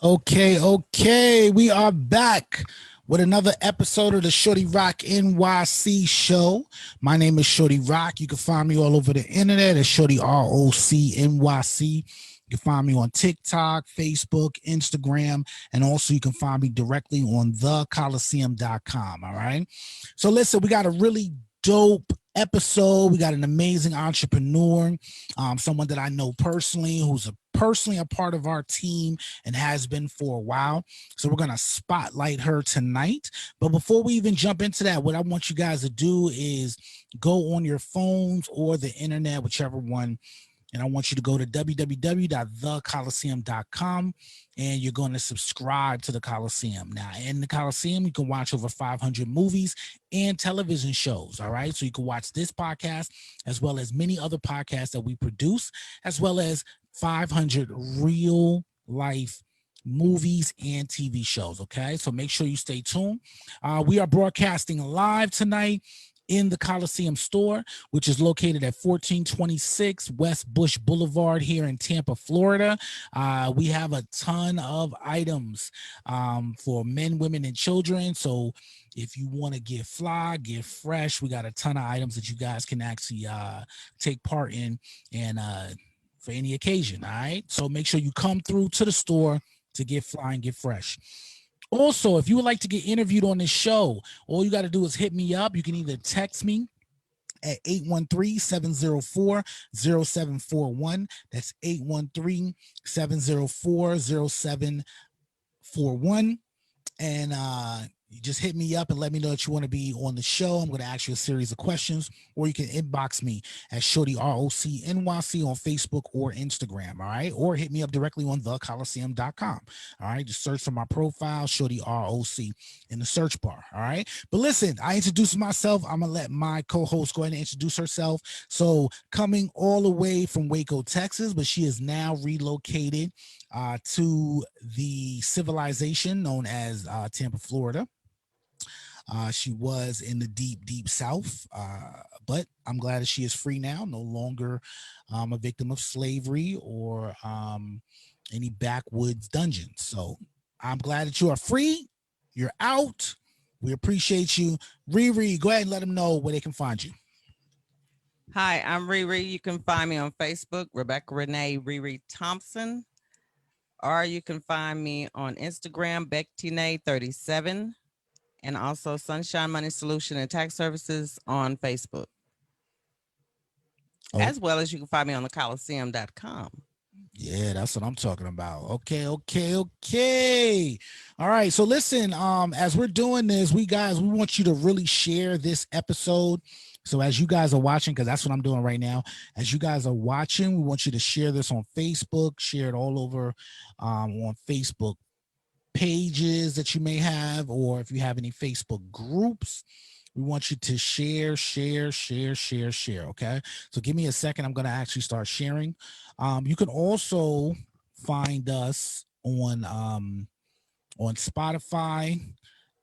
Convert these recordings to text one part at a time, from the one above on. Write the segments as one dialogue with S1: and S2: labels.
S1: Okay. We are back with another episode of the Shorty Roc NYC Show. My name is Shorty Roc. You can find me all over the internet at Shorty Roc NYC. You can find me on TikTok, Facebook, Instagram, and also you can find me directly on thecoliseum.com. All right. So listen, we got a really dope episode. We got an amazing entrepreneur, someone that I know personally, who's personally a part of our team and has been for a while. So we're going to spotlight her tonight. But before we even jump into that, what I want you guys to do is go on your phones or the internet, whichever one, and I want you to go to www.thecoliseum.com and you're going to subscribe to the Coliseum. Now, in the Coliseum, you can watch over 500 movies and television shows. All right. So you can watch this podcast as well as many other podcasts that we produce, as well as 500 real life movies and TV shows. Okay. So make sure you stay tuned. We are broadcasting live tonight in the Coliseum store, which is located at 1426 West Bush Boulevard here in Tampa, Florida. We have a ton of items for men, women, and children. So if you want to get fly, get fresh, we got a ton of items that you guys can actually take part in and for any occasion. All right. So make sure you come through to the store to get fly and get fresh. Also, if you would like to get interviewed on this show, all you got to do is hit me up. You can either text me at 813-704-0741. That's 813-704-0741. And you just hit me up and let me know that you want to be on the show. I'm going to ask you a series of questions, or you can inbox me at Shorty Roc NYC on Facebook or Instagram. All right. Or hit me up directly on thecoliseum.com. All right. Just search for my profile, Shorty Roc, in the search bar. All right. But listen, I introduced myself. I'm going to let my co-host go ahead and introduce herself. So coming all the way from Waco, Texas, but she is now relocated to the civilization known as Tampa, Florida. She was in the deep South, but I'm glad that she is free now, no longer a victim of slavery or any backwoods dungeons. So I'm glad that you are free. You're out. We appreciate you. Riri, go ahead and let them know where they can find you.
S2: Hi, I'm Riri. You can find me on Facebook, Rebecca Renee Riri Thompson, or you can find me on Instagram, BeckTine37. And also Sunshine Money Solution and Tax Services on Facebook. Oh. As well as you can find me on thecoliseum.com.
S1: Yeah, that's what I'm talking about. Okay. All right. So listen, as we're doing this, we want you to really share this episode. So as you guys are watching, because that's what I'm doing right now, as you guys are watching, we want you to share this on Facebook, share it all over on Facebook pages that you may have, or if you have any Facebook groups, we want you to share. Okay. So give me a second. I'm going to actually start sharing. You can also find us on Spotify,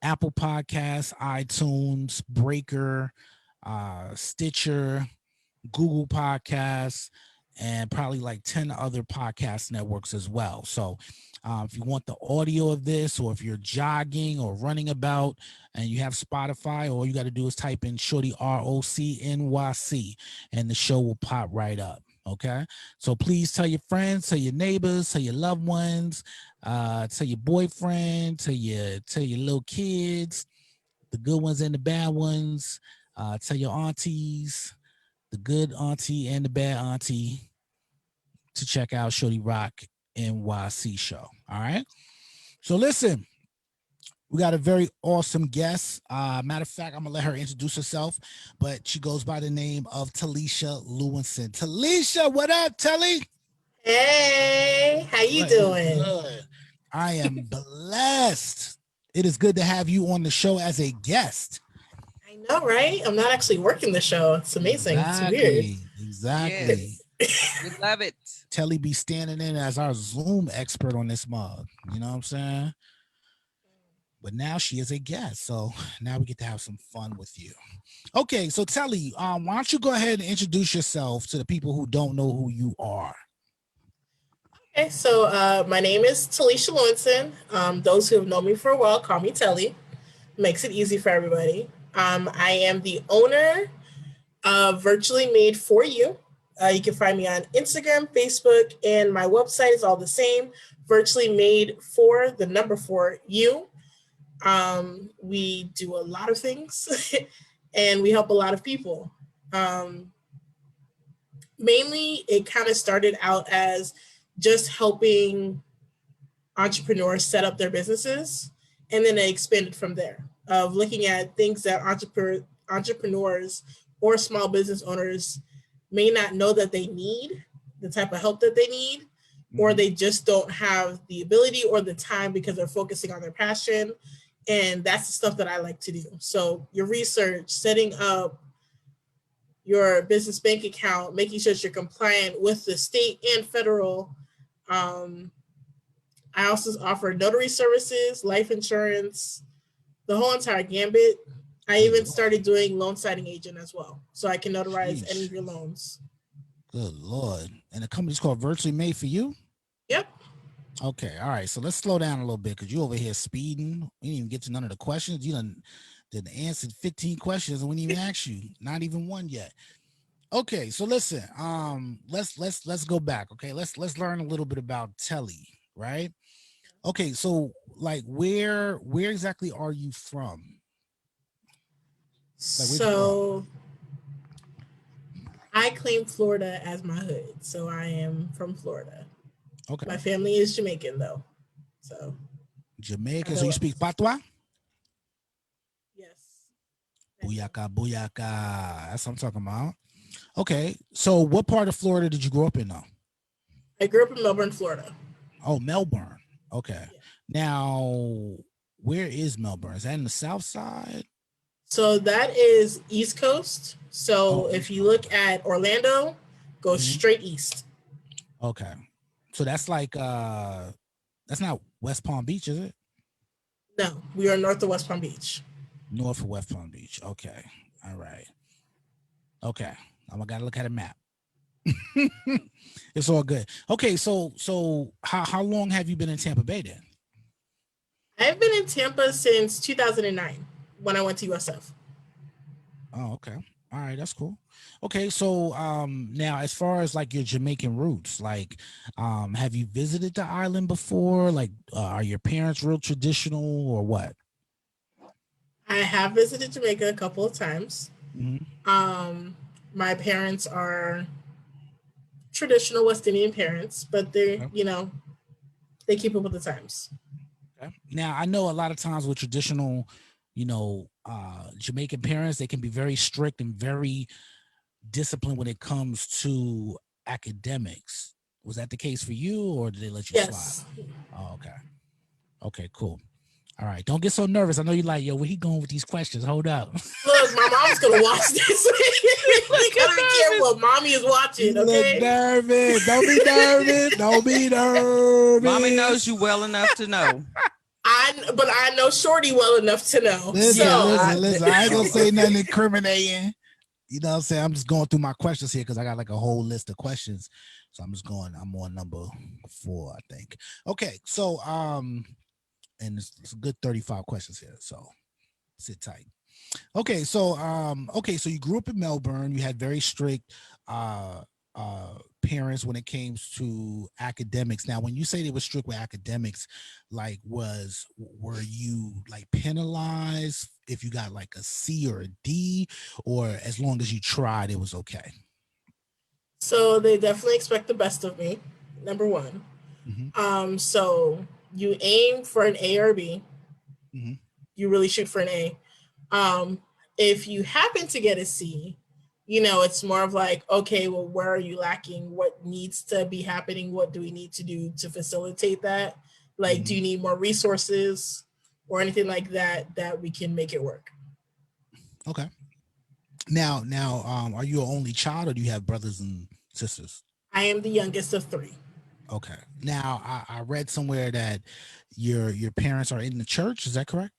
S1: Apple Podcasts, iTunes, Breaker, Stitcher, Google Podcasts, and probably like 10 other podcast networks as well. So if you want the audio of this, or if you're jogging or running about and you have Spotify, all you got to do is type in Shorty Roc NYC and the show will pop right up. Okay. So please tell your friends, tell your neighbors, tell your loved ones, tell your boyfriend, tell your little kids, the good ones and the bad ones, tell your aunties, the good auntie and the bad auntie, to check out Shorty Roc NYC Show. All right. So listen, we got a very awesome guest. Matter of fact, I'm gonna let her introduce herself, but she goes by the name of Teleshia Lewinson. Teleshia, what up, Telly?
S3: Hey, how you doing?
S1: Good. I am blessed. It is good to have you on the show as a guest.
S3: I know, right? I'm not actually working the show. It's amazing.
S1: Exactly.
S3: It's weird.
S1: Exactly.
S2: Yes. We love it.
S1: Telly be standing in as our Zoom expert on this mug. You know what I'm saying? But now she is a guest. So now we get to have some fun with you. Okay, so Telly, why don't you go ahead and introduce yourself to the people who don't know who you are?
S3: Okay, so my name is Teleshia Lewinson. Those who have known me for a while call me Telly. Makes it easy for everybody. I am the owner of Virtually Made for You. You can find me on Instagram, Facebook, and my website is all the same. Virtually Made for the number 4 you. We do a lot of things, and we help a lot of people. Um, Mainly, it kind of started out as just helping entrepreneurs set up their businesses, and then it expanded from there. Of looking at things that entrepreneurs or small business owners may not know that they need, the type of help that they need, or they just don't have the ability or the time because they're focusing on their passion. And that's the stuff that I like to do. So your research, setting up your business bank account, making sure that you're compliant with the state and federal. Um, I also offer notary services, life insurance, the whole entire gambit. I even started doing loan signing agent as well, so I can notarize any of your loans.
S1: Good Lord. And the company's called Virtually Made for You?
S3: Yep.
S1: Okay, all right. So let's slow down a little bit because you over here speeding. We didn't even get to none of the questions. You done answered 15 questions and we didn't even ask you, not even one yet. Okay, so listen, let's go back. Okay, let's learn a little bit about Telly, right? Okay, so like where exactly are you from?
S3: So I claim Florida as my hood, so I am from Florida.
S1: Okay.
S3: My family is Jamaican though, so
S1: Jamaican. So you speak patois?
S3: Yes.
S1: Booyaka, booyaka. That's what I'm talking about. Okay, so what part of Florida did you grow up in though?
S3: I grew up in Melbourne, Florida.
S1: Oh, Melbourne. Okay. Yeah. Now, where is Melbourne? Is that in the south side?
S3: So that is East Coast. So if you look at Orlando, go straight east.
S1: Okay. So that's like that's not West Palm Beach, is it?
S3: No, we are north of West Palm Beach.
S1: North of West Palm Beach. Okay. All right. Okay. I gotta look at a map. It's all good. Okay, so how long have you been in Tampa Bay then?
S3: I've been in Tampa since 2009 when I went to USF.
S1: Oh, okay. All right, that's cool. Okay, so now as far as like your Jamaican roots, like have you visited the island before? Like are your parents real traditional or what?
S3: I have visited Jamaica a couple of times. My parents are traditional West Indian parents, but they're, they keep up with the times.
S1: Okay. Now, I know a lot of times with traditional, Jamaican parents, they can be very strict and very disciplined when it comes to academics. Was that the case for you, or did they let you slide? Oh, okay. Okay, cool. All right. Don't get so nervous. I know you're like, yo, where he going with these questions? Hold up.
S3: Look, my mom's going to watch this. You got to be careful. Mommy is watching, okay?
S1: Look nervous. Don't be nervous. Don't be nervous.
S2: Mommy knows you well enough to know.
S3: But I know Shorty well enough to know.
S1: Listen. I ain't going to say nothing incriminating. You know what I'm saying? I'm just going through my questions here because I got like a whole list of questions. So I'm on number 4, I think. Okay. So, and it's a good 35 questions here. So sit tight. Okay. So, so you grew up in Melbourne. You had very strict, parents when it came to academics. Now, when you say they were strict with academics, like were you like penalized if you got like a C or a D, or as long as you tried, it was okay?
S3: So they definitely expect the best of me, number one. So you aim for an A or B. You really shoot for an A. If you happen to get a C, it's more of like, okay, well, where are you lacking? What needs to be happening? What do we need to do to facilitate that? Like, do you need more resources or anything like that we can make it work?
S1: Okay. Now, are you an only child, or do you have brothers and sisters?
S3: I am the youngest of 3.
S1: Okay. Now, I read somewhere that your parents are in the church. Is that correct?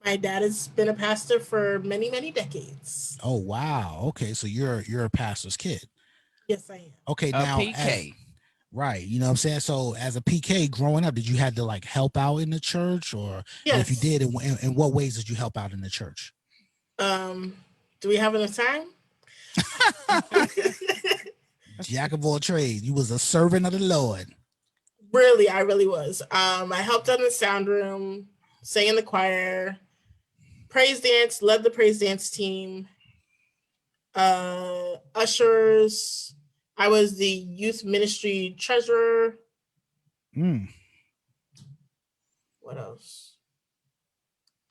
S3: My dad has been a pastor for many, many decades.
S1: Oh, wow. Okay. So you're a pastor's kid.
S3: Yes, I am.
S1: Okay.
S2: Now, PK.
S1: Right. You know what I'm saying? So as a PK growing up, did you had to like help out in the church or and if you
S3: Yes.
S1: did, in what ways did you help out in the church?
S3: Do we have enough time?
S1: Jack of all trades. You was a servant of the Lord.
S3: Really, I really was. I helped out in the sound room, sang in the choir, praise dance, led the praise dance team, ushers. I was the youth ministry treasurer.
S1: Mm.
S3: What else?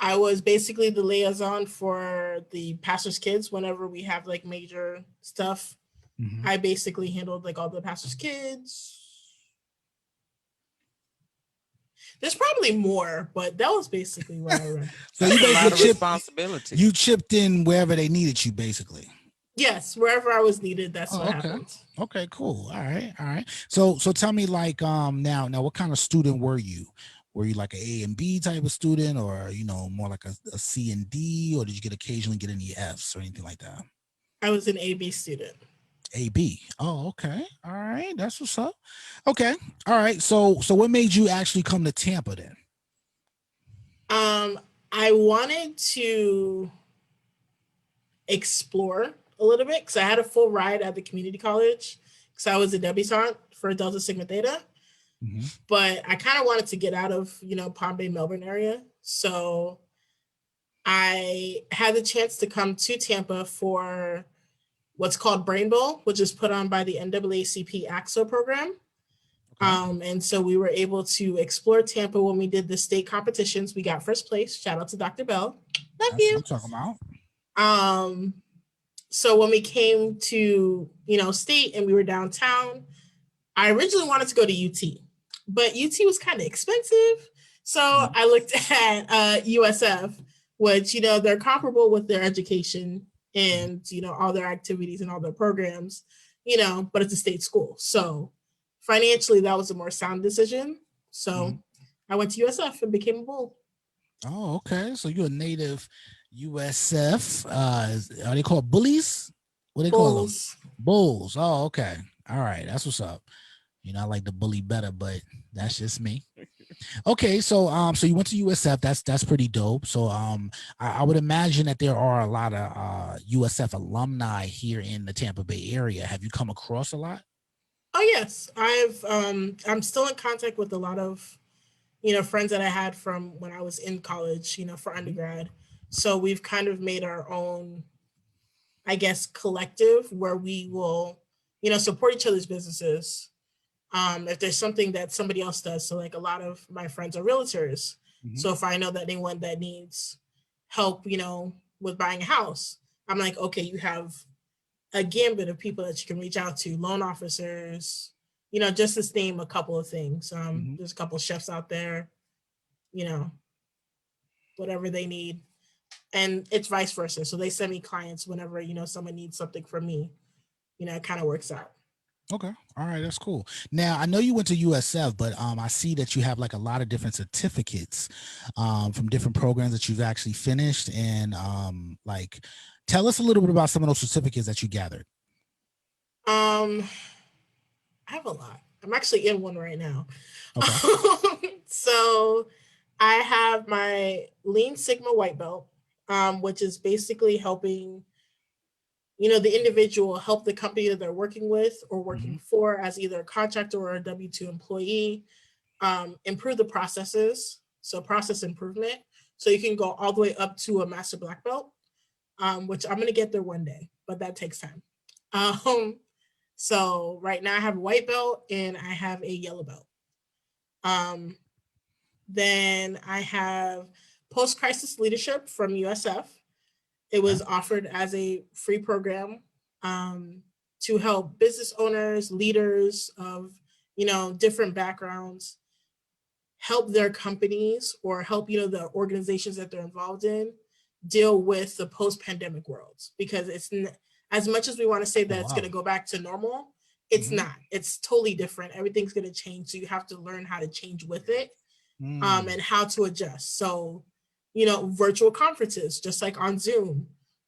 S3: I was basically the liaison for the pastor's kids whenever we have like major stuff.
S1: Mm-hmm.
S3: I basically handled like all the pastor's kids. There's probably more, but that was basically what I remember.
S1: So you
S2: That's a lot
S1: basically
S2: of responsibility.
S1: you chipped in wherever they needed you, basically.
S3: Yes, wherever I was needed, that's what
S1: okay.
S3: happened.
S1: Okay, cool. All right. So tell me like now what kind of student were you? Were you like an A and B type of student or more like a C and D, or did you occasionally get any Fs or anything like that?
S3: I was an AB student.
S1: AB. Oh, okay. All right. That's what's up. Okay. All right. So what made you actually come to Tampa then?
S3: I wanted to explore a little bit because I had a full ride at the community college because I was a debutante for Delta Sigma Theta. Mm-hmm. But I kind of wanted to get out of, Palm Bay, Melbourne area. So I had the chance to come to Tampa for what's called Brain Bowl, which is put on by the NAACP AXO program. Okay. And so we were able to explore Tampa when we did the state competitions. We got first place. Shout out to Dr. Bell. Love you.
S1: What I'm talking about.
S3: So when we came to, state and we were downtown, I originally wanted to go to UT, but UT was kind of expensive. So I looked at USF, which, they're comparable with their education and, all their activities and all their programs, but it's a state school. So financially, that was a more sound decision. So I went to USF and became a bull.
S1: Oh, okay. So you're a native USF. Are they called bullies? What do they call them? Bulls. Oh, okay. All right. That's what's up. I like the bully better, but that's just me. Okay, so you went to USF. That's pretty dope. So I would imagine that there are a lot of USF alumni here in the Tampa Bay area. Have you come across a lot?
S3: Oh yes, I'm still in contact with a lot of friends that I had from when I was in college, for undergrad. So we've kind of made our own, I guess, collective where we will, support each other's businesses. If there's something that somebody else does. So like a lot of my friends are realtors. Mm-hmm. So if I know that anyone that needs help, with buying a house, I'm like, okay, you have a gambit of people that you can reach out to, loan officers, just to name a couple of things. There's a couple of chefs out there, whatever they need. And it's vice versa. So they send me clients whenever, someone needs something from me, it kind of works out.
S1: Okay. All right. That's cool. Now, I know you went to USF, but I see that you have like a lot of different certificates from different programs that you've actually finished. And like, tell us a little bit about some of those certificates that you gathered.
S3: I have a lot. I'm actually in one right now. Okay. So I have my Lean Sigma white belt, which is basically helping the individual help the company that they're working with or working for as either a contractor or a W-2 employee, improve the processes. So process improvement. So you can go all the way up to a master black belt, which I'm going to get there one day, but that takes time. So right now I have a white belt and I have a yellow belt. Then I have post-crisis leadership from USF. It was offered as a free program to help business owners, leaders of, different backgrounds, help their companies or help, the organizations that they're involved in deal with the post-pandemic world. Because it's as much as we want to say that it's going to go back to normal, it's not. It's totally different. Everything's going to change. So you have to learn how to change with it and how to adjust. So virtual conferences, just like on Zoom,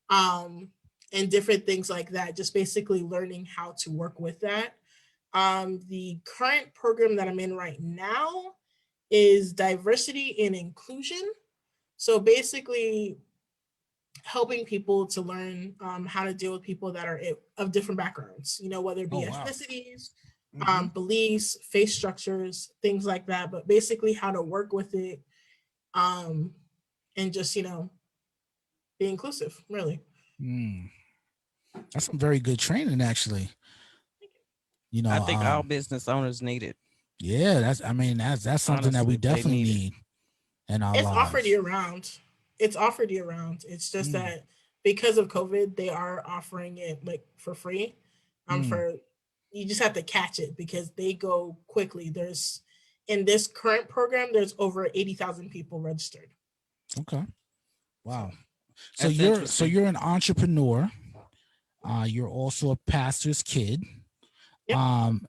S3: and different things like that, just basically learning how to work with that. The current program that I'm in right now is diversity and inclusion. So basically, helping people to learn how to deal with people that are of different backgrounds, whether it be
S1: Oh wow.
S3: ethnicities,
S2: Mhm.
S3: beliefs, face structures, things like that, but basically how to work with it, um, and just, be inclusive, really.
S1: Mm, that's some very good training, actually. You
S2: I
S1: know,
S2: think all business owners need it.
S1: yeah, that's something that we
S2: Honestly, they
S1: definitely
S2: need it.
S1: need in our
S3: It's offered
S1: lives.
S3: year round. It's offered year round. It's just
S1: Mm,
S3: that because of COVID, they are offering it like for free.
S1: mm,
S3: For You just have to catch it because they go quickly. There's In this current program, there's over 80,000 people registered.
S1: okay.
S3: So
S1: Wow. So
S2: That's
S1: you're
S2: interesting.
S1: an entrepreneur. You're also a pastor's kid.
S3: yep,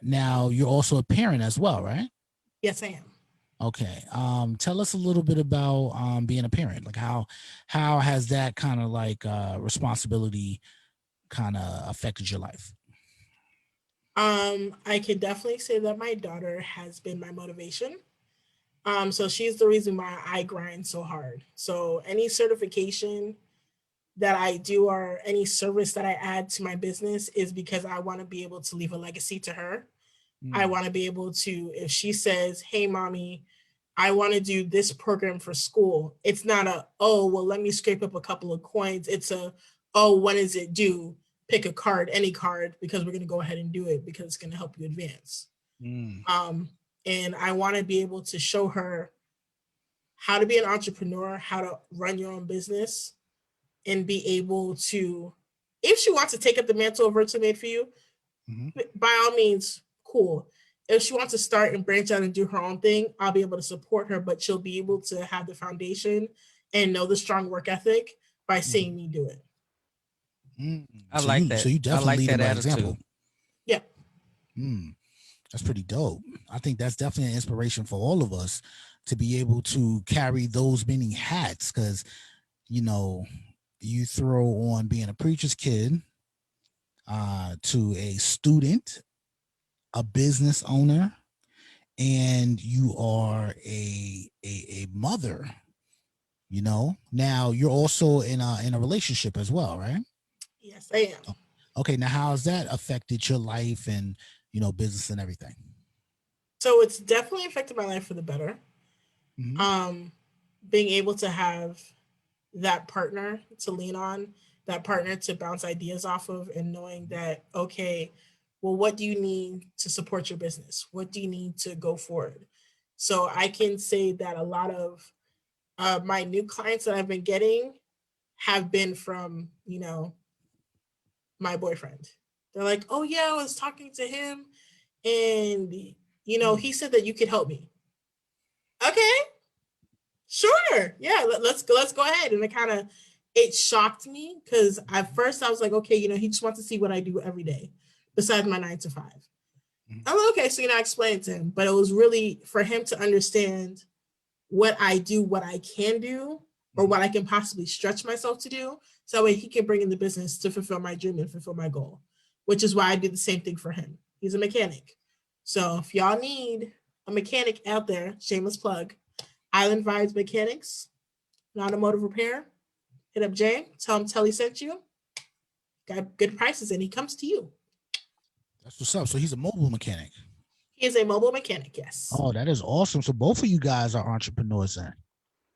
S1: Now you're also a parent as well, right?
S3: yes, I am.
S1: Okay. Tell us a little bit about being a parent. Like how has that kind of like responsibility kind of affected your life?
S3: I can definitely say that my daughter has been my motivation. So she's the reason why I grind so hard. So any certification that I do or any service that I add to my business is because I want to be able to leave a legacy to her. I
S1: Mm,
S3: want to be able to, if she says, "Hey, mommy, I want to do this program for school," it's not a, "Oh, well, let me scrape up a couple of coins." It's a, "Oh, when is it due? Pick a card, any card, because we're going to go ahead and do it because it's going to help you advance."
S1: mm,
S3: Um, and I want to be able to show her how to be an entrepreneur, how to run your own business, and be able to, if she wants to take up the mantle of virtual made for you,
S1: mhm,
S3: by all means, cool. If she wants to start and branch out and do her own thing, I'll be able to support her, but she'll be able to have the foundation and know the strong work ethic by
S1: mhm,
S3: seeing me do it.
S1: mm.
S2: I
S1: So
S2: like
S1: you
S2: that. I
S1: definitely
S2: like
S1: leading
S2: that
S1: by example.
S2: attitude.
S3: Yeah.
S1: Mm, that's pretty dope. I think that's definitely an inspiration for all of us to be able to carry those many hats because you know you throw on being a preacher's kid, to a student, a business owner, and you are a mother. Now you're also in a relationship as well, right?
S3: Yes, I am.
S1: Okay, now how has that affected your life and business and everything?
S3: So it's definitely affected my life for the better.
S1: Hmm.
S3: Um, Being able to have that partner to lean on, that partner to bounce ideas off of, and knowing that, okay, well, what do you need to support your business? What do you need to go forward? So I can say that a lot of my new clients that I've been getting have been from, my boyfriend. They're like, "Oh yeah, I was talking to him and he said that you could help me." Okay, sure. Yeah, let's go ahead. And it shocked me because at first I was like, okay, he just wants to see what I do every day besides my 9 to 5. I'm like, okay, so I explained to him, but it was really for him to understand what I do, what I can do, or what I can possibly stretch myself to do. So that way he can bring in the business to fulfill my dream and fulfill my goal, which is why I do the same thing for him. He's a mechanic. So if y'all need a mechanic out there, shameless plug, Island Vibes Mechanics, an automotive repair, hit up Jay, tell him Telly sent you. Got good prices and he comes to you.
S1: That's what's up. So he's a mobile mechanic.
S3: He is a mobile mechanic, yes.
S1: Oh, that is awesome. So both of you guys are entrepreneurs then.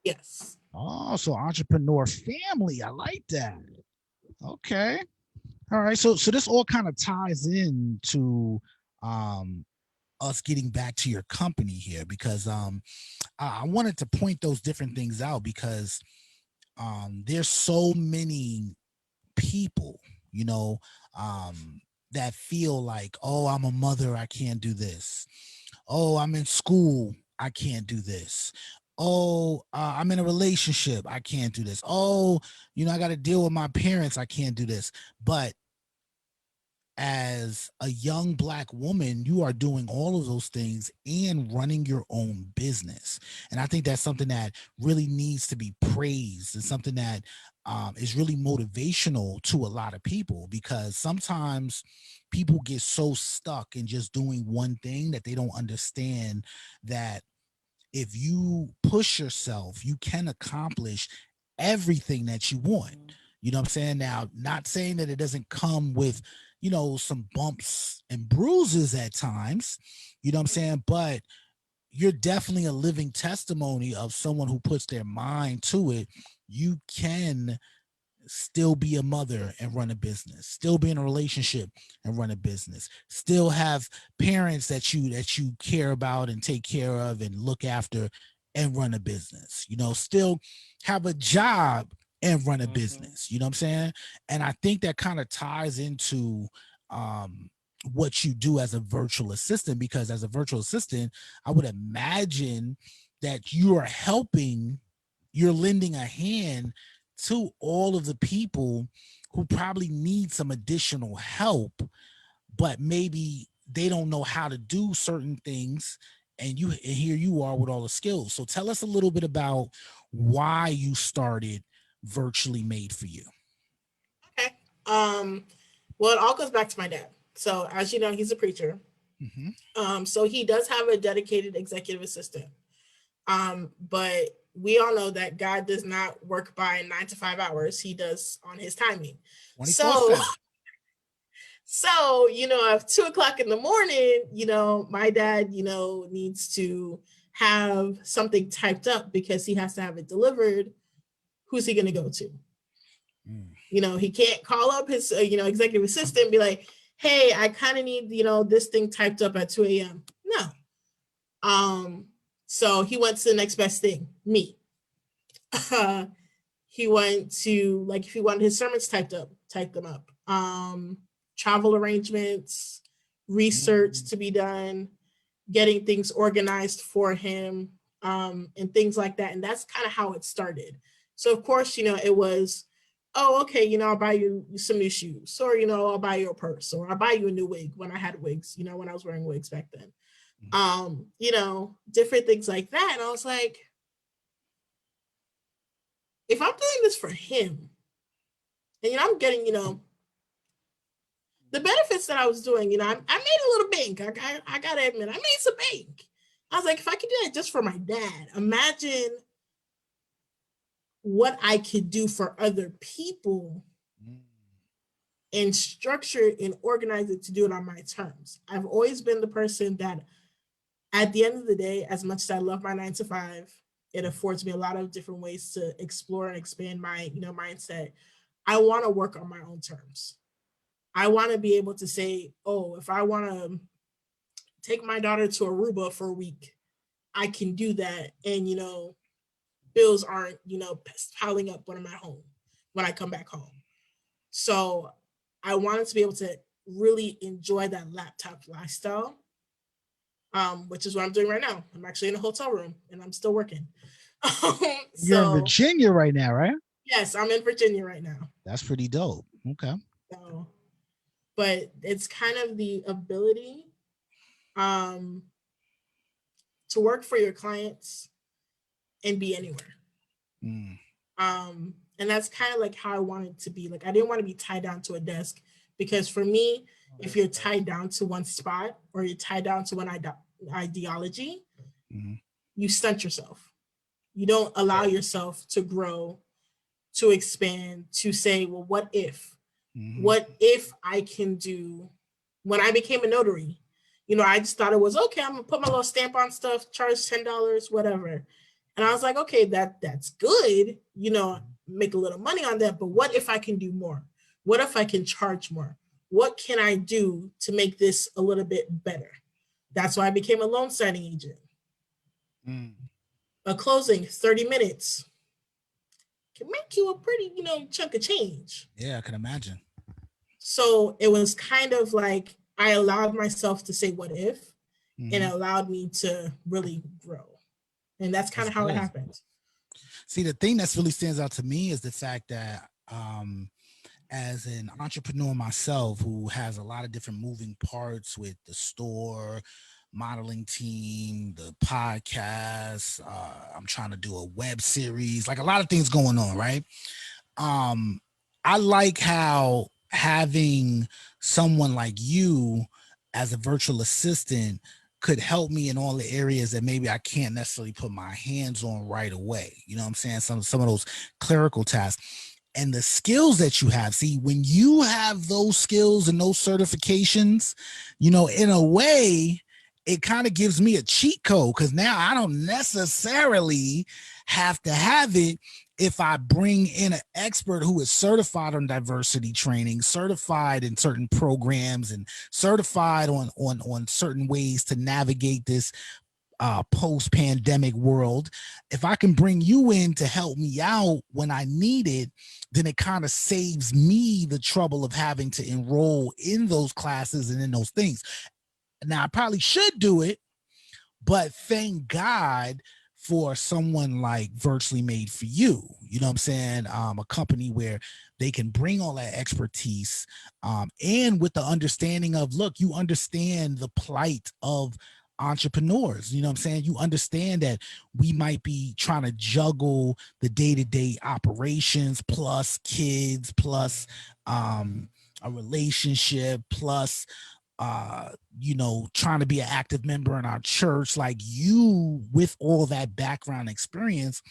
S3: Yes.
S1: Oh, so entrepreneur family. I like that. Okay. All right. So this all kind of ties into um us getting back to your company here because I wanted to point those different things out because there's so many people, you know, that feel like, oh, I'm a mother, I can't do this. Oh, I'm in school, I can't do this. Oh, I'm in a relationship, I can't do this. Oh, I got to deal with my parents, I can't do this. But as a young Black woman, you are doing all of those things and running your own business. And I think that's something that really needs to be praised, and something that is really motivational to a lot of people, because sometimes people get so stuck in just doing one thing that they don't understand that if you push yourself, you can accomplish everything that you want. You know what I'm saying? Now, not saying that it doesn't come with, some bumps and bruises at times, you know what I'm saying? But you're definitely a living testimony of someone who puts their mind to it. You can still be a mother and run a business, still be in a relationship and run a business, still have parents that you care about and take care of and look after and run a business, still have a job and run a business, you know what I'm saying? And I think that kind of ties into what you do as a virtual assistant, because as a virtual assistant, I would imagine that you're lending a hand to all of the people who probably need some additional help, but maybe they don't know how to do certain things. And here you are with all the skills. So tell us a little bit about why you started Virtually Made for You.
S3: Okay. Well, it all goes back to my dad. So as you know, he's a preacher. So he does have a dedicated executive assistant. But we all know that God does not work by 9 to 5 hours. He does on his timing.
S1: 24/7.
S3: So, at 2:00 in the morning, my dad, needs to have something typed up because he has to have it delivered. Who's he going to go to? He can't call up his, executive assistant and be like, hey, I kind of need, this thing typed up at 2 a.m. No. So he went to the next best thing, me. He went to, like, if he wanted his sermons typed them up. Travel arrangements, research to be done, getting things organized for him, and things like that. And that's kind of how it started. So of course, it was, oh, okay, I'll buy you some new shoes, or, I'll buy you a purse, or I'll buy you a new wig when I had wigs, when I was wearing wigs back then. Different things like that. And I was like, if I'm doing this for him, and I'm getting, the benefits that I was doing, I made a little bank. I gotta admit, I made some bank. I was like, if I could do that just for my dad, imagine what I could do for other people and structure it and organize it to do it on my terms. I've always been the person that, at the end of the day, as much as I love my 9 to 5, it affords me a lot of different ways to explore and expand my, mindset. I want to work on my own terms. I want to be able to say, oh, if I want to take my daughter to Aruba for a week, I can do that. And, bills aren't, piling up when I'm at home, when I come back home. So I wanted to be able to really enjoy that laptop lifestyle, which is what I'm doing right now. I'm actually in a hotel room and I'm still working.
S1: You're in Virginia right now, right?
S3: Yes, I'm in Virginia right now.
S1: That's pretty dope. Okay.
S3: So, but it's kind of the ability to work for your clients and be anywhere. And that's kind of like how I wanted to be. Like, I didn't want to be tied down to a desk, because for me, if you're tied down to one spot, or you're tied down to one ideology, you stunt yourself. You don't allow yourself to grow, to expand, to say, well, what if? What if I can do, when I became a notary, I just thought it was, okay, I'm gonna put my little stamp on stuff, charge $10, whatever. And I was like, okay, that's good, make a little money on that. But what if I can do more? What if I can charge more? What can I do to make this a little bit better? That's why I became a loan signing agent. A closing, 30 minutes can make you a pretty, chunk of change.
S1: Yeah, I can imagine.
S3: So it was kind of like I allowed myself to say what if, and it allowed me to really grow. And that's kind of how it happened.
S1: See, the thing that's really stands out to me is the fact that as an entrepreneur myself who has a lot of different moving parts with the store, modeling team, the podcast, I'm trying to do a web series, like a lot of things going on, right? um I like how having someone like you as a virtual assistant could help me in all the areas that maybe I can't necessarily put my hands on right away. You know what I'm saying? Some of those clerical tasks and the skills that you have. See, when you have those skills and those certifications, in a way, it kind of gives me a cheat code because now I don't necessarily have to have it if I bring in an expert who is certified on diversity training, certified in certain programs, and certified on certain ways to navigate this post-pandemic world. If I can bring you in to help me out when I need it, then it kind of saves me the trouble of having to enroll in those classes and in those things. Now, I probably should do it, but thank God for someone like Virtually Made for You. You know what I'm saying? A company where they can bring all that expertise, and with the understanding of, look, you understand the plight of entrepreneurs. You know what I'm saying? You understand that we might be trying to juggle the day-to-day operations plus kids plus a relationship plus trying to be an active member in our church. Like, you, with all that background experience,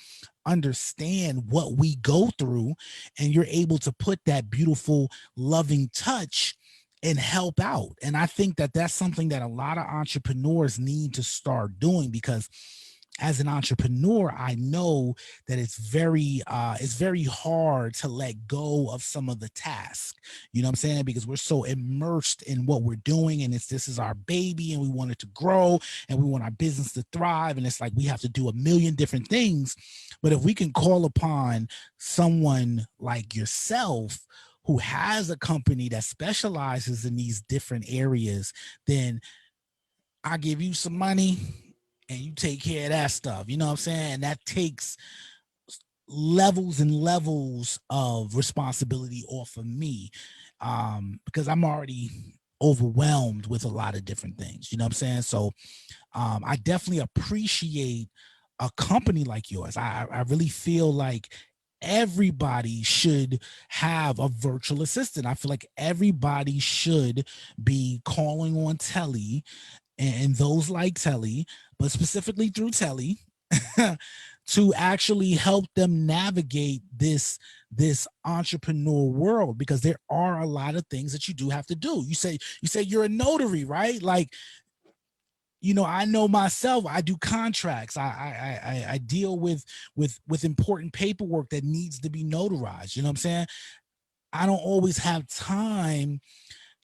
S1: understand what we go through, and you're able to put that beautiful, loving touch and help out. And I think that that's something that a lot of entrepreneurs need to start doing, because as an entrepreneur, I know that it's very hard to let go of some of the tasks. You know what I'm saying? Because we're so immersed in what we're doing, and this is our baby, and we want it to grow, and we want our business to thrive. And it's like we have to do a million different things. But if we can call upon someone like yourself who has a company that specializes in these different areas, then I give you some money and you take care of that stuff. You know what I'm saying? And that takes levels and levels of responsibility off of me, because I'm already overwhelmed with a lot of different things. You know what I'm saying? So I definitely appreciate a company like yours. I really feel like everybody should have a virtual assistant. I feel like everybody should be calling on Telly and those like Telly, but specifically through Telly, to actually help them navigate this entrepreneur world, because there are a lot of things that you do have to do. You say you're a notary, right? Like, I know myself, I do contracts. I deal with important paperwork that needs to be notarized. You know what I'm saying? I don't always have time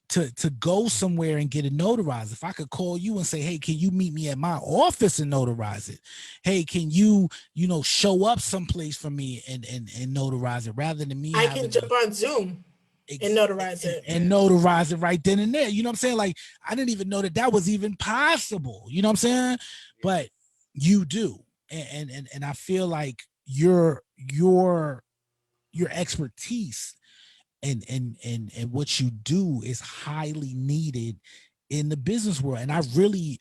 S1: to go somewhere and get it notarized. If I could call you and say, hey, can you meet me at my office and notarize it? Hey, can you show up someplace for me and notarize it, rather than me
S3: I
S1: having
S3: can jump on Zoom and notarize it.
S1: And notarize it right then and there. You know what I'm saying? Like, I didn't even know that was even possible. You know what I'm saying? But you do. And I feel like your expertise and what you do is highly needed in the business world. And I really,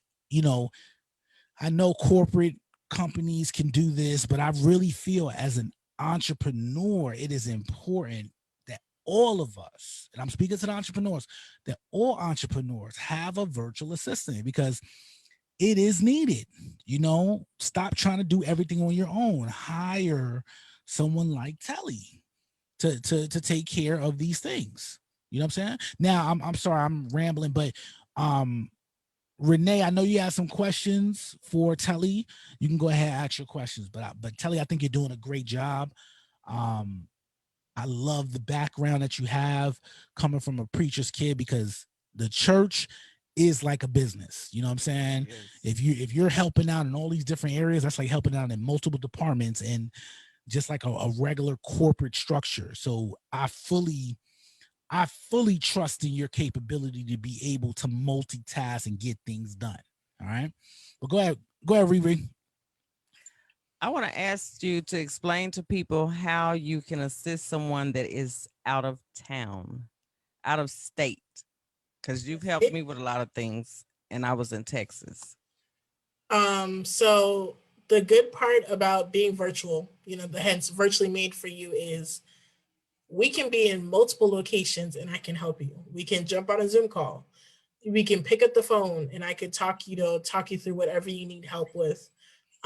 S1: I know corporate companies can do this, but I really feel as an entrepreneur, it is important that all of us, and I'm speaking to the entrepreneurs, that all entrepreneurs have a virtual assistant, because it is needed. Stop trying to do everything on your own. Hire someone like Telly to take care of these things. You know what I'm saying? Now, I'm sorry, I'm rambling, but Renee, I know you have some questions for Telly. You can go ahead and ask your questions, but Telly, I think you're doing a great job. I love the background that you have coming from a preacher's kid, because the church is like a business. You know what I'm saying? Yes. If you're helping out in all these different areas, that's like helping out in multiple departments and just like a regular corporate structure. So I fully trust in your capability to be able to multitask and get things done. All right. But go ahead, Riri.
S2: I want to ask you to explain to people how you can assist someone that is out of town, out of state, because you've helped me with a lot of things, and I was in Texas.
S3: So the good part about being virtual, the hence virtually made for you is we can be in multiple locations and I can help you. We can jump on a Zoom call. We can pick up the phone and I could talk you through whatever you need help with.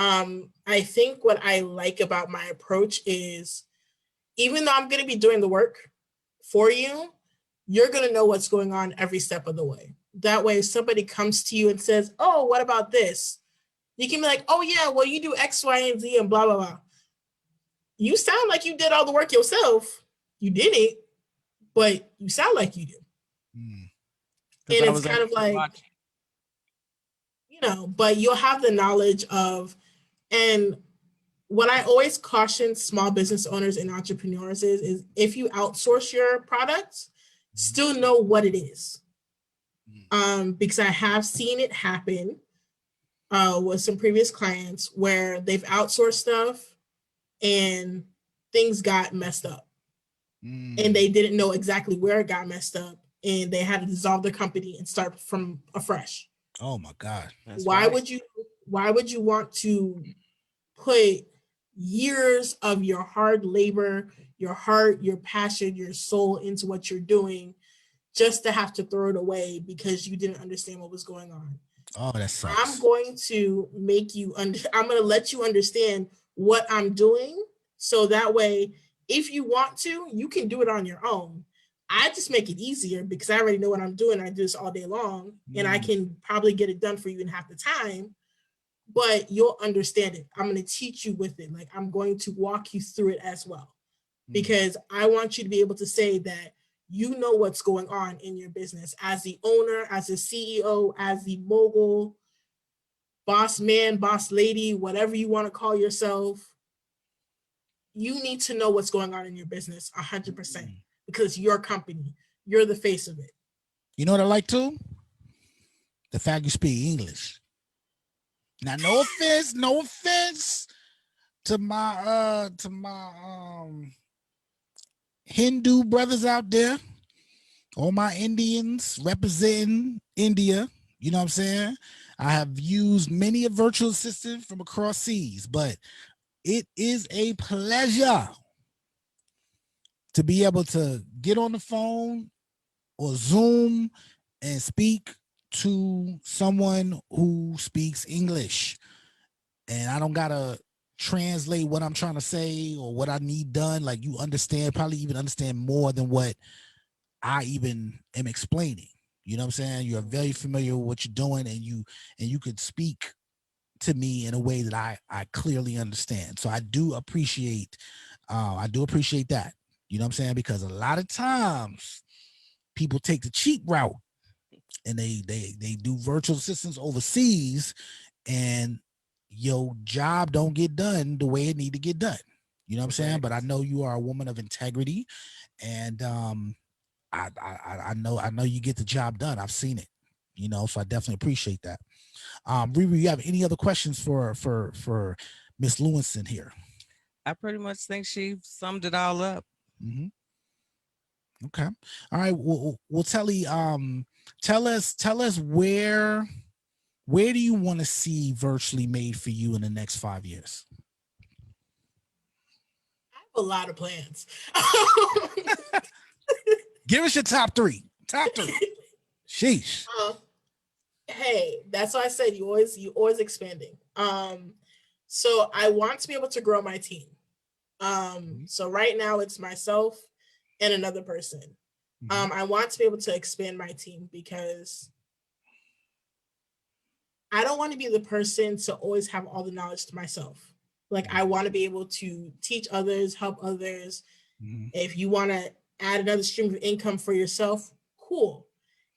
S3: I think what I like about my approach is even though I'm going to be doing the work for you, you're going to know what's going on every step of the way. That way, if somebody comes to you and says, oh, what about this? You can be like, oh, yeah, well, you do X, Y, and Z and blah, blah, blah. You sound like you did all the work yourself. You did it, but you sound like you do. And it's kind of like, but you'll have the knowledge of, and what I always caution small business owners and entrepreneurs is if you outsource your products, still know what it is. Because I have seen it happen with some previous clients where they've outsourced stuff and things got messed up. And they didn't know exactly where it got messed up and they had to dissolve the company and start from afresh.
S1: Oh my God.
S3: Why would you want to put years of your hard labor, your heart, your passion, your soul into what you're doing just to have to throw it away because you didn't understand what was going on?
S1: Oh, that sucks.
S3: I'm going to I'm going to let you understand what I'm doing so that way if you want to, you can do it on your own. I just make it easier because I already know what I'm doing. I do this all day long and I can probably get it done for you in half the time, but you'll understand it. I'm going to teach you with it. Like I'm going to walk you through it as well because I want you to be able to say that you know what's going on in your business as the owner, as the CEO, as the mogul, boss man, boss lady, whatever you want to call yourself. You need to know what's going on in your business 100% because your company, you're the face of it.
S1: You know what I like too? The fact you speak English. Now, no offense to my Hindu brothers out there, all my Indians representing India. You know what I'm saying? I have used many a virtual assistant from across seas, but it is a pleasure to be able to get on the phone or Zoom and speak to someone who speaks English. And I don't gotta translate what I'm trying to say or what I need done. Like you understand, probably even understand more than what I even am explaining. You know what I'm saying? You're very familiar with what you're doing and you could speak to me in a way that I clearly understand. So I do appreciate that. You know what I'm saying? Because a lot of times people take the cheap route and they do virtual assistants overseas and your job don't get done the way it need to get done. You know what I'm saying? But I know you are a woman of integrity and I know you get the job done. I've seen it, so I definitely appreciate that. Riri, you have any other questions for Miss Lewinson here?
S2: I pretty much think she summed it all up.
S1: Okay. All right. Well, Telly, tell us where do you want to see virtually made for you in the next 5 years?
S3: I have a lot of plans.
S1: Give us your top three. Sheesh.
S3: Hey, that's why I said you always expanding. So I want to be able to grow my team. So right now it's myself and another person. I want to be able to expand my team because I don't want to be the person to always have all the knowledge to myself. Like I want to be able to teach others, help others. If you want to add another stream of income for yourself, cool.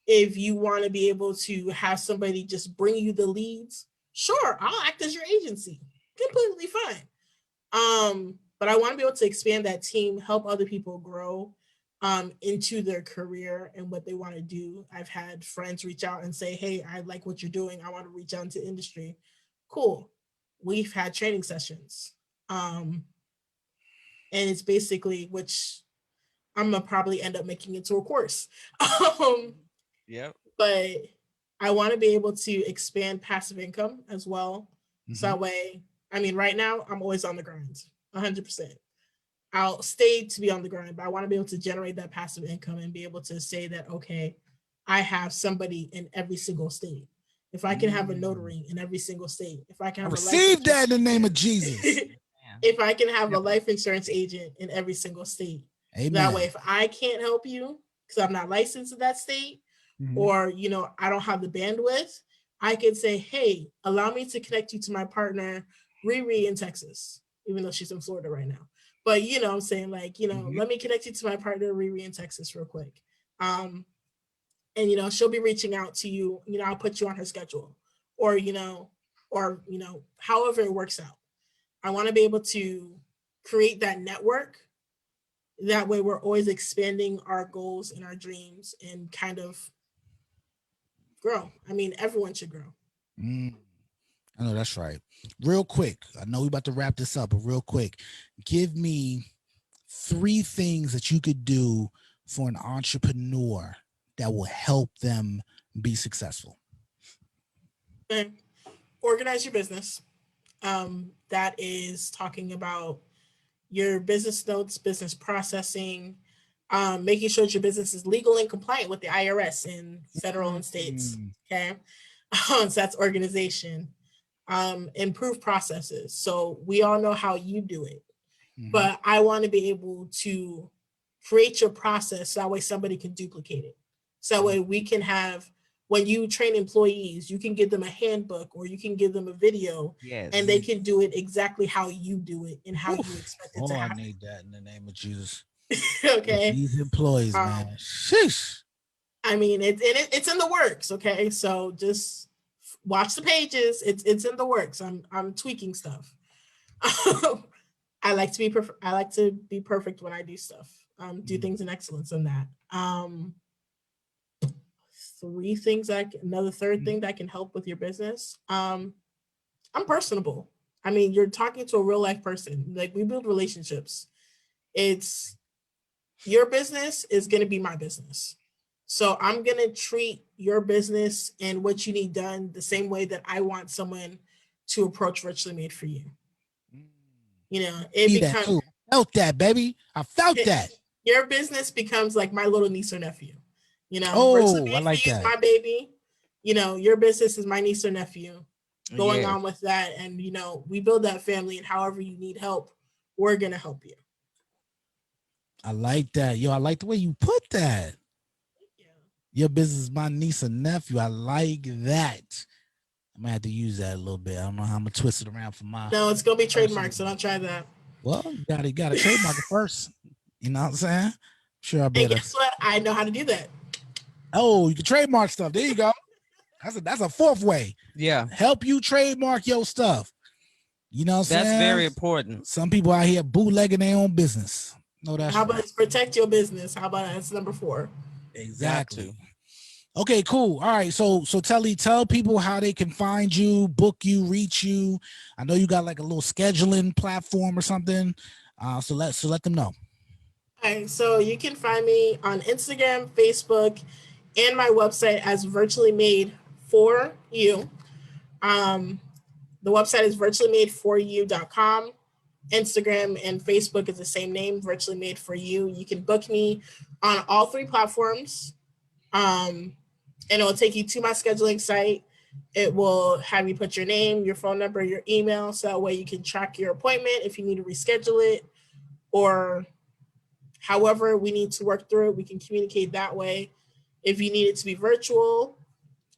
S3: If you want to be able to have somebody just bring you the leads, sure, I'll act as your agency. Completely fine. But I want to be able to expand that team, help other people grow into their career and what they want to do. I've had friends reach out and say, hey, I like what you're doing. I want to reach out into industry. Cool. we've had training sessions. And it's basically, which I'm gonna probably end up making into a course.
S2: Yep.
S3: But I want to be able to expand passive income as well. So that
S1: Mhm.
S3: way, I mean, right now I'm always on the grind, 100%. I'll stay to be on the grind, but I want to be able to generate that passive income and be able to say that, okay, I have somebody in every single state. If I can have a notary in every single state, if I can
S1: I
S3: have a life
S1: received that in the name of
S3: insurance,
S1: Jesus.
S3: if I can have a
S2: Yep.
S3: life insurance agent in every single state, that way,
S1: Amen.
S3: if I can't help you because I'm not licensed in that state,
S1: Mhm.
S3: or I don't have the bandwidth, I could say, hey, allow me to connect you to my partner Riri in Texas, even though she's in Florida right now. But I'm saying, like,
S2: Mhm.
S3: let me connect you to my partner Riri in Texas real quick. And she'll be reaching out to you. I'll put you on her schedule, or however it works out. I want to be able to create that network. That way we're always expanding our goals and our dreams and kind of grow. I mean, everyone should grow.
S1: Mm, I know that's right. Real quick, I know we about to wrap this up, but real quick, give me 3 things that you could do for an entrepreneur that will help them be successful.
S3: Okay. Organize your business. That is talking about your business notes, business processing, making sure that your business is legal and compliant with the IRS in federal and states.
S1: Mm,
S3: Okay. So that's organization. Improve processes. So we all know how you do it,
S1: mhm.
S3: but I want to be able to create your process so that way somebody can duplicate it. So that way we can have, when you train employees, you can give them a handbook or you can give them a video and they
S2: Yes.
S3: can do it exactly how you do it and how you
S1: Oof.
S3: expect it to
S1: Oh, I
S3: happen.
S1: need that in the name of Jesus. With
S3: Okay.
S1: these employees,
S3: Um,
S1: man. Sheesh.
S3: I mean, it's in the works. Okay. So just watch the pages. It's in the works. I'm tweaking stuff. I like to be perfect when I do stuff. Do
S1: Mm,
S3: things in excellence in that. Three things another third
S1: mm,
S3: thing that can help with your business. I'm personable. I mean, you're talking to a real life person. Like, we build relationships. It's Your business is going to be my business. So I'm going to treat your business and what you need done the same way that I want someone to approach Richly Made for you.
S1: mm.
S3: It
S1: See that
S3: becomes
S1: too. I felt that, baby. I felt that.
S3: your business becomes like my little niece or nephew. Richly
S1: Oh, I
S3: Made for
S1: like
S3: You is
S1: that.
S3: my baby. Your business is my niece or nephew. Going
S2: Yes.
S3: on with that, and we build that family. And however you need help, we're gonna help you.
S1: I like that. Yo, I like the way you put that.
S3: Yeah.
S1: Your business is my niece and nephew. I like that. I'm gonna have to use that a little bit. I don't know how I'm gonna twist it around for my
S3: No, it's gonna be
S1: personal.
S3: trademarked, so don't try that.
S1: Well, you gotta trademark it first. You know what I'm saying? Sure, I
S3: And
S1: better.
S3: guess what? I know how to do that.
S1: Oh, you can trademark stuff. There you go. That's a fourth way.
S2: Yeah.
S1: Help you trademark your stuff. You know what I'm
S2: That's
S1: saying?
S2: very important.
S1: Some people out here bootlegging their own business. No, that's
S3: How about
S1: right.
S3: protect your business? How about that's number 4?
S2: Got
S1: Exactly.
S2: to.
S1: Okay, cool. All right. So tell people how they can find you, book you, reach you. I know you got like a little scheduling platform or something. So let them know.
S3: All right, so you can find me on Instagram, Facebook, and my website as Virtually Made for You. Um, the website is virtuallymadeforyou.com. Instagram and Facebook is the same name, Virtually Made for You. You can book me on all 3 platforms. And it will take you to my scheduling site. It will have you put your name, your phone number, your email, so that way you can track your appointment if you need to reschedule it, or however we need to work through it. We can communicate that way. If you need it to be virtual,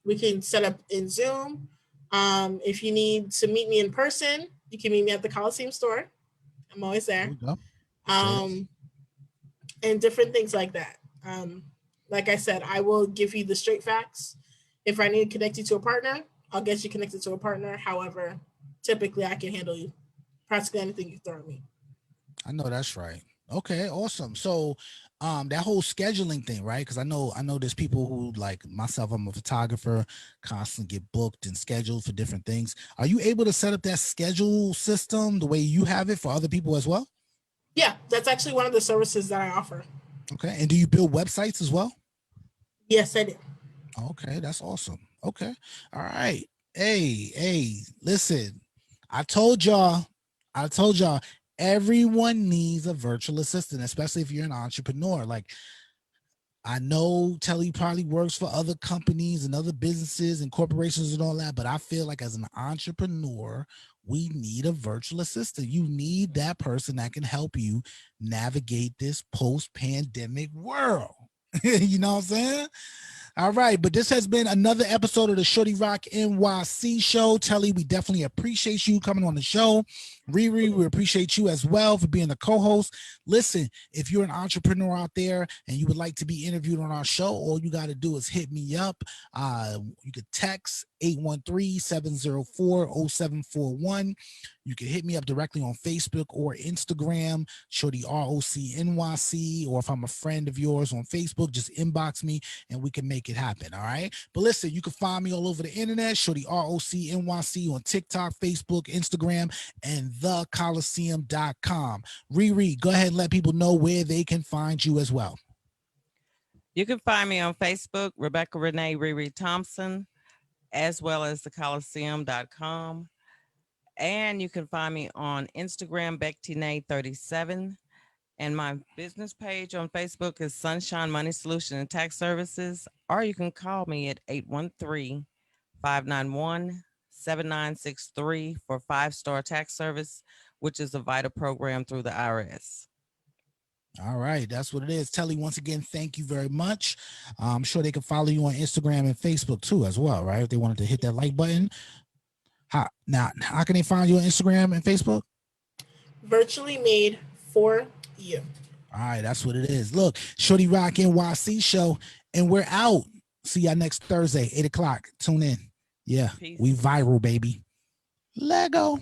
S3: we can set up in Zoom. If you need to meet me in person, you can meet me at the Coliseum store. I'm always
S1: There
S3: there.
S1: we go. Straight up.
S3: Um, and different things like that. Like I said, I will give you the straight facts. If I need to connect you to a partner, I'll get you connected to a partner. However, typically I can handle you practically anything you throw at me.
S1: I know that's right. Okay, awesome. So that whole scheduling thing, right? Because I know there's people who, like myself, I'm a photographer, constantly get booked and scheduled for different things. Are you able to set up that schedule system the way you have it for other people as well?
S3: Yeah, that's actually one of the services that I offer.
S1: Okay. And do you build websites as well?
S3: Yes, I do.
S1: Okay, that's awesome. Okay. All right. Hey, listen. I told y'all, everyone needs a virtual assistant, especially if you're an entrepreneur. Like, I know Telly probably works for other companies and other businesses and corporations and all that, but I feel like as an entrepreneur, we need a virtual assistant. You need that person that can help you navigate this post-pandemic world. You know what I'm saying? All right, but this has been another episode of the Shorty Roc NYC Show. Telly, we definitely appreciate you coming on the show. Riri, we appreciate you as well for being the co-host. Listen, if you're an entrepreneur out there and you would like to be interviewed on our show, all you got to do is hit me up. You could text 813-704-0741. You can hit me up directly on Facebook or Instagram, Shorty ROC NYC, or if I'm a friend of yours on Facebook, just inbox me and we can make it happen. All right. But listen, you can find me all over the internet, Shorty ROC NYC on TikTok, Facebook, Instagram, and thecoliseum.com. Riri, go ahead and let people know where they can find you as well.
S2: You can find me on Facebook, Rebecca Renee Riri Thompson, as well as thecoliseum.com. And you can find me on Instagram, BeckTNay37. And my business page on Facebook is Sunshine Money Solution and Tax Services. Or you can call me at 813-591-7963 for 5-star tax service, which is a vital program through the IRS.
S1: All right, that's what it is. Telly, once again, thank you very much. I'm sure they can follow you on Instagram and Facebook too as well, right? If they wanted to hit that like button. How can they find you on Instagram and Facebook?
S3: Virtually made for you.
S1: All right, that's what it is. Look, Shorty Roc NYC Show, and we're out. See y'all next Thursday, 8 o'clock. Tune in. Yeah,
S2: Peace.
S1: we viral, baby. Lego.